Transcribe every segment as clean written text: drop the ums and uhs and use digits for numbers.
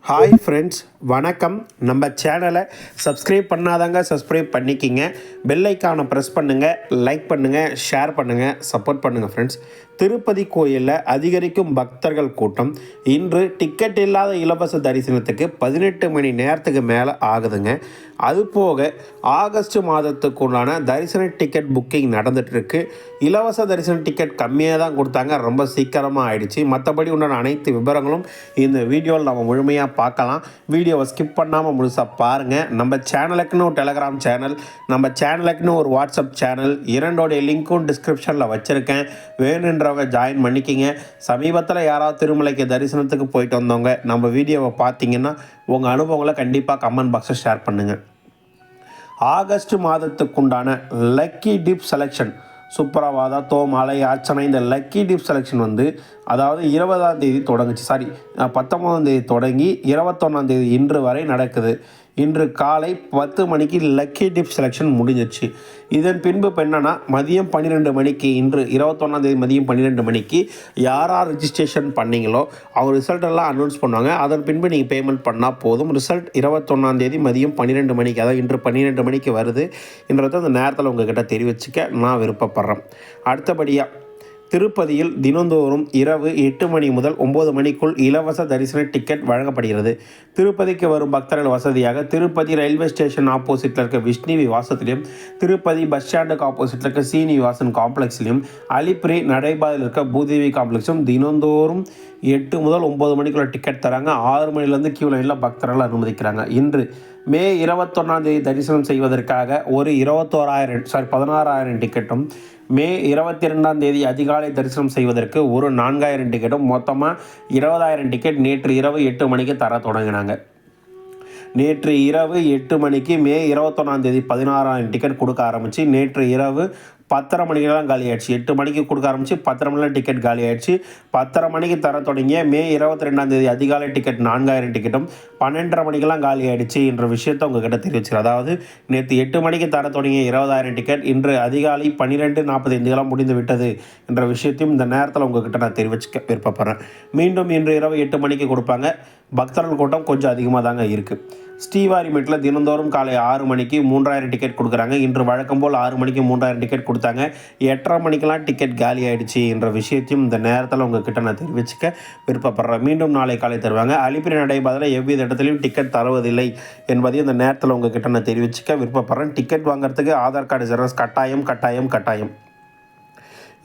Hi friends, வணக்கம். நம்ம சேனலை சப்ஸ்கிரைப் பண்ணாதாங்க சப்ஸ்கிரைப் பண்ணிக்கிங்க. பெல் ஐக்கானை ப்ரெஸ் பண்ணுங்கள், லைக் பண்ணுங்கள், ஷேர் பண்ணுங்கள், சப்போர்ட் பண்ணுங்கள் ஃப்ரெண்ட்ஸ். திருப்பதி கோயிலில் அதிகரிக்கும் பக்தர்கள் கூட்டம். இன்று டிக்கெட் இல்லாத இலவச தரிசனத்துக்கு 18 மணி நேரத்துக்கு மேலே ஆகுதுங்க. அதுபோக ஆகஸ்ட் மாதத்துக்கு உண்டான தரிசன டிக்கெட் புக்கிங் நடந்துகிட்ருக்கு. இலவச தரிசன டிக்கெட் கம்மியாக தான் கொடுத்தாங்க, ரொம்ப சீக்கிரமாக ஆயிடுச்சு. மற்றபடி உண்டான அனைத்து விவரங்களும் இந்த வீடியோவில் நம்ம முழுமையாக பார்க்கலாம். வீடியோவை ஸ்கிப் பண்ணாமல் முழுசாக பாருங்கள். நம்ம சேனலுக்குன்னு ஒரு டெலகிராம் சேனல், நம்ம சேனலுக்குன்னு ஒரு வாட்ஸ்அப் சேனல், இரண்டோடைய லிங்க்கும் டிஸ்கிரிப்ஷனில் வச்சுருக்கேன். வேணுன்றவங்க ஜாயின் பண்ணிக்கிங்க. சமீபத்தில் யாராவது திருமலைக்கு தரிசனத்துக்கு போயிட்டு வந்தவங்க நம்ம வீடியோவை பார்த்தீங்கன்னா உங்கள் அனுபவங்களை கண்டிப்பாக கமெண்ட் பாக்ஸில் ஷேர் பண்ணுங்கள். ஆகஸ்ட் மாதத்துக்குண்டான லக்கி டிப் செலெக்ஷன் சுப்ரவாதா, தோமாலை, அர்ச்சனை, இந்த லக்கி டிப் செலெக்ஷன் அதாவது 20ஆம் தேதி தொடங்குச்சு. 19ஆம் தேதி தொடங்கி 21ஆம் தேதி இன்று வரை நடக்குது. இன்று காலை 10 மணிக்கு லக்கி டிப் செலெக்ஷன் முடிஞ்சிச்சு. இதன் பின்பு என்னன்னா மதியம் 12 மணிக்கு, இன்று 21ஆம் தேதி மதியம் 12 மணிக்கு யார் ரிஜிஸ்ட்ரேஷன் பண்ணீங்களோ அவங்க ரிசல்ட் எல்லாம் அனௌன்ஸ் பண்ணுவாங்க. அதன் பின்பு நீங்கள் பேமெண்ட் பண்ணால் போதும். ரிசல்ட் 21ஆம் தேதி மதியம் 12 மணிக்கு, அதாவது இன்று 12 மணிக்கு வருது. என்றதை அந்த நேரத்தில் உங்ககிட்ட தெரிவிச்சுக்க நான் விருப்பப்படுறேன். அடுத்தபடியாக திருப்பதியில் தினந்தோறும் இரவு 8 மணி முதல் 9 மணிக்குள் இலவச தரிசன டிக்கெட் வழங்கப்படுகிறது. திருப்பதிக்கு வரும் பக்தர்கள் வசதியாக திருப்பதி ரயில்வே ஸ்டேஷன் ஆப்போசிட்டில் இருக்க விஷ்ணு விவாசத்திலையும், திருப்பதி பஸ் ஸ்டாண்டுக்கு ஆப்போசிட்டில் இருக்க சீனிவாசன் காம்ப்ளெக்ஸ்லையும், அலிப்பிரி நடைபாதையில் இருக்க பூதேவி காம்ப்ளெக்ஸும் தினந்தோறும் 8 முதல் 9 மணிக்குள்ள டிக்கெட் தராங்க. 6 மணிலேருந்து கியூ லைனில் பக்தர்கள் அனுமதிக்கிறாங்க. இன்று மே 21ஆம் தேதி தரிசனம் செய்வதற்காக ஒரு 16,000 டிக்கெட்டும், மே 22ஆம் தேதி அதிகாலை தரிசனம் செய்வதற்கு ஒரு 4,000 டிக்கெட்டும், மொத்தமாக 20,000 டிக்கெட் நேற்று இரவு 8 மணிக்கு தர தொடங்கினாங்க. நேற்று இரவு 8 மணிக்கு மே 21ஆம் தேதி 16,000 டிக்கெட் கொடுக்க ஆரம்பித்து நேற்று இரவு 10:30 மணிக்கெல்லாம் காலி ஆயிடுச்சு. 8 மணிக்கு கொடுக்க ஆரம்பித்து 10:30 மணிலாம் டிக்கெட் காலி ஆயிடுச்சு. 10:30 மணிக்கு தர தொடங்கிய மே 22ஆம் தேதி அதிகாலை டிக்கெட் 4,000 டிக்கெட்டும் 12:30 மணிக்கெல்லாம் காலி ஆயிடுச்சு என்ற விஷயத்தை உங்ககிட்ட தெரிவிச்சுக்கிறேன். அதாவது நேற்று 8 மணிக்கு தர தொடங்கிய 20,000 டிக்கெட் இன்று அதிகாலை 12:45 முடிந்து விட்டது என்ற விஷயத்தையும் இந்த நேரத்தில் உங்ககிட்ட நான் தெரிவிச்சுக்க விருப்பப்படுறேன். மீண்டும் இன்று இரவு 8 மணிக்கு கொடுப்பாங்க. பக்தர்கள் கூட்டம் கொஞ்சம் அதிகமாக தாங்க இருக்குது. ஸ்ரீவாரிமேட்டில் தினந்தோறும் காலை 6 மணிக்கு 3,000 டிக்கெட் கொடுக்குறாங்க. இன்று வழக்கம் போல் 6 மணிக்கு 3,000 டிக்கெட் கொடுத்தாங்க. 8:30 மணிக்கெல்லாம் டிக்கெட் காலி ஆகிடுச்சு என்ற விஷயத்தையும் இந்த நேரத்தில் உங்ககிட்ட நான் தெரிவிச்சுக்க விருப்பப்படுறேன். மீண்டும் நாளை காலை தருவாங்க. அலிப்பிரி நடைபாதையில் எவ்வித இடத்துலையும் டிக்கெட் தருவதில்லை என்பதையும் இந்த நேரத்தில் உங்ககிட்ட நான் தெரிவிச்சுக்க விருப்பப்படுறேன். டிக்கெட் வாங்குறதுக்கு ஆதார் கார்டு ஜெராக்ஸ் கட்டாயம் கட்டாயம் கட்டாயம்.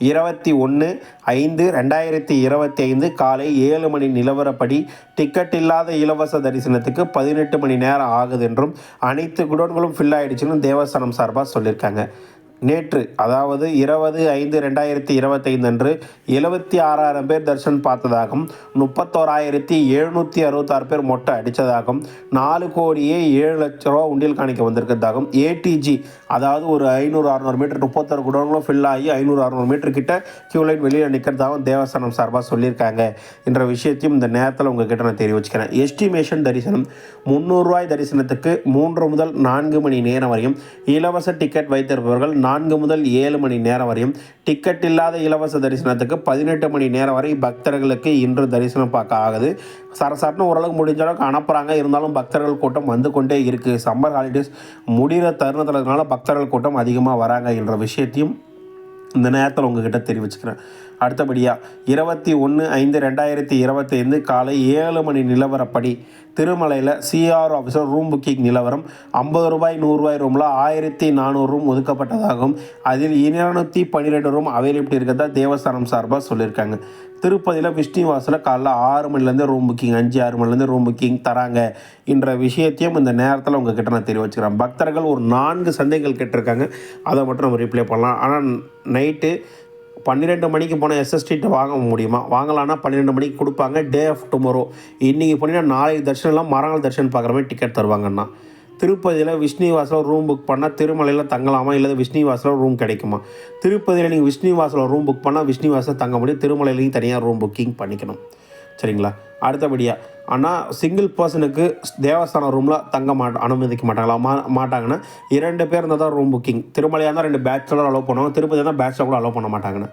21/5/2025 காலை 7 மணி நிலவரப்படி டிக்கெட் இல்லாத இலவச தரிசனத்துக்கு 18 மணி நேரம் ஆகுது என்றும், அனைத்து குடோன்களும் ஃபில் ஆகிடுச்சுன்னு தேவஸ்தானம் சார்பாக சொல்லியிருக்காங்க. நேற்று அதாவது 20/5/2025 அன்று 76,000 பேர் தரிசனம் பார்த்ததாகவும், 31,766 பேர் மொட்டை அடித்ததாகவும், 4,07,00,000 உண்டியல் காணிக்க வந்திருக்கிறதாகவும், ஏடிஜி அதாவது ஒரு 500-600 மீட்டர் 31 குடோன்களும் ஃபில் ஆகி 500-600 மீட்டர் கிட்ட கியூ லைன் வெளியில் நிற்கிறதாகவும் தேவஸ்தானம் சார்பாக சொல்லியிருக்காங்க என்ற விஷயத்தையும் இந்த நேரத்தில் உங்ககிட்ட நான் தெரிவிச்சுக்கிறேன். எஸ்டிமேஷன் தரிசனம் ₹300 தரிசனத்துக்கு 3 முதல் 4 மணி நேரம் வரையும், இலவச டிக்கெட் வைத்திருப்பவர்கள் 4 முதல் 7 மணி நேரம் வரையும், டிக்கெட் இல்லாத இலவச தரிசனத்துக்கு 18 மணி நேரம் வரை பக்தர்களுக்கு இன்று தரிசனம் பார்க்க ஆகுது. சரசரன்னு ஓரளவுக்கு முடிஞ்ச அளவுக்கு அனுப்புகிறாங்க. இருந்தாலும் பக்தர்கள் கூட்டம் வந்து கொண்டே இருக்குது. சம்மர் ஹாலிடேஸ் முடிகிற தருணத்தினால பக்தர்கள் கூட்டம் அதிகமாக வராங்க என்ற விஷயத்தையும் இந்த நேரத்தில் உங்ககிட்ட தெரிவிச்சுக்கிறேன். அடுத்தபடியாக 21/5/2025 காலை 7 மணி நிலவரப்படி திருமலையில் சிஆர் ஆஃபீஸர் ரூம் புக்கிங் நிலவரம் ₹50 ₹100 ரூமில் 1,400 ரூம் ஒதுக்கப்பட்டதாகவும், அதில் 212 ரூம் அவைலபிலிட்டி இருக்கிறதா தேவஸ்தானம் சார்பாக சொல்லியிருக்காங்க. திருப்பதியில் விஷ்ணுவாசில் காலைல 6 மணிலேருந்து ரூம் புக்கிங், 5-6 மணிலேருந்து ரூம் புக்கிங் தராங்க என்ற விஷயத்தையும் இந்த நேரத்தில் உங்ககிட்ட நான் தெரிவிச்சுக்கிறேன். பக்தர்கள் ஒரு 4 சந்தைகள் கேட்டிருக்காங்க, அதை மட்டும் நம்ம ரிப்ளை பண்ணலாம். ஆனால் நைட்டு 12 மணிக்கு போனால் எஸ்எஸ்டிட்ட வாங்க முடியுமா? வாங்கலான்னா 12 மணிக்கு கொடுப்பாங்க. டே ஆஃப் டுமாரோ, இன்றைக்கி போனீங்கன்னா நாளைக்கு தர்ஷனம் எல்லாம் மறுநாள் தர்ஷன் பார்க்குற மாதிரி டிக்கெட் தருவாங்கண்ணா. திருப்பதியில் விஷ்ணுவாசில் ரூம் புக் பண்ணால் திருமலையில் தங்கலாமா, இல்லை விஷ்ணுவாசில் ரூம் கிடைக்குமா? திருப்பதியில் நீங்கள் விஷ்ணுவாசில் ரூம் புக் பண்ணால் விஷ்ணுவாசில் தங்க முடியும், திருமலையிலையும் தனியாக ரூம் புக்கிங் பண்ணிக்கணும். சரிங்களா? அடுத்தபடியாக ஆனால் சிங்கிள் பர்சனுக்கு தேவஸ்தானம் ரூமில் தங்க அனுமதிக்க மாட்டாங்களா? மாட்டாங்கன்னா 2 பேர் இருந்தால் தான் ரூம் புக்கிங். திருமலையாக இருந்தால் 2 பேச்சுலர் அலோவ் பண்ணுவாங்க. திருப்பதி தான் பேச்சுலர் கூட அலோவ் பண்ண மாட்டாங்கண்ணா.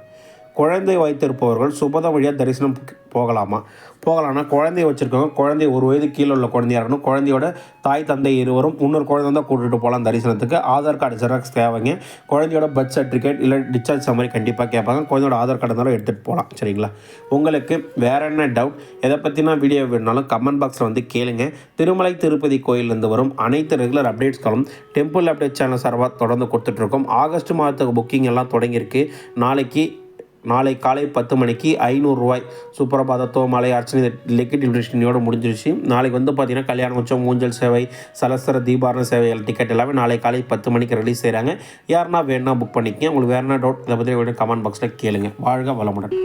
குழந்தை வைத்திருப்பவர்கள் சுபதம் வழியாக தரிசனம் போகலாம்னா குழந்தைய வச்சுருக்கவங்க குழந்தை 1 வயது கீழே உள்ள குழந்தையாக இருக்கணும். குழந்தையோட தாய் தந்தை இருவரும் இன்னொரு குழந்தை தான் கூட்டிகிட்டு போகலாம் தரிசனத்துக்கு. ஆதார் கார்டு ஜெராக்ஸ் தேவைங்க. குழந்தையோட பர்த் சர்டிஃபிகேட் இல்லை டிஸ்சார்ஜ் சம்மரி கண்டிப்பாக கேட்பாங்க. குழந்தையோட ஆதார் கார்டு இருந்தாலும் எடுத்துகிட்டு போகலாம். சரிங்களா? உங்களுக்கு வேறு என்ன டவுட், எதை பற்றினா வீடியோ வேணுனாலும் கமெண்ட் பாக்ஸில் வந்து கேளுங்க. திருமலை திருப்பதி கோயிலிருந்து வரும் அனைத்து ரெகுலர் அப்டேட்ஸ்களும் டெம்பிள் அப்டேட் சேனல் சார்பாக தொடர்ந்து கொடுத்துட்ருக்கோம். ஆகஸ்ட் மாதத்துக்கு புக்கிங் எல்லாம் தொடங்கியிருக்கு. நாளை காலை 10 மணிக்கு ரூ. 500 சுப்ரபாத தோமாலை அர்ச்சனை லிக்விட் இன்விடேஷனோடு முடிஞ்சிருச்சு. நாளைக்கு வந்து பார்த்தீங்கன்னா கல்யாண உற்சவம், ஊஞ்சல் சேவை, சலஸ்தர தீபாரண சேவைகள் டிக்கெட் எல்லாமே நாளை காலை 10 மணிக்கு ரிலீஸ் செய்கிறாங்க. யாருன்னா வேணுன்னா புக் பண்ணிக்கங்க. உங்களுக்கு வேறு என்ன டவுட் இதை பற்றி கமெண்ட் பாக்ஸில் கேளுங்க. வாழ்க வளமுடன்.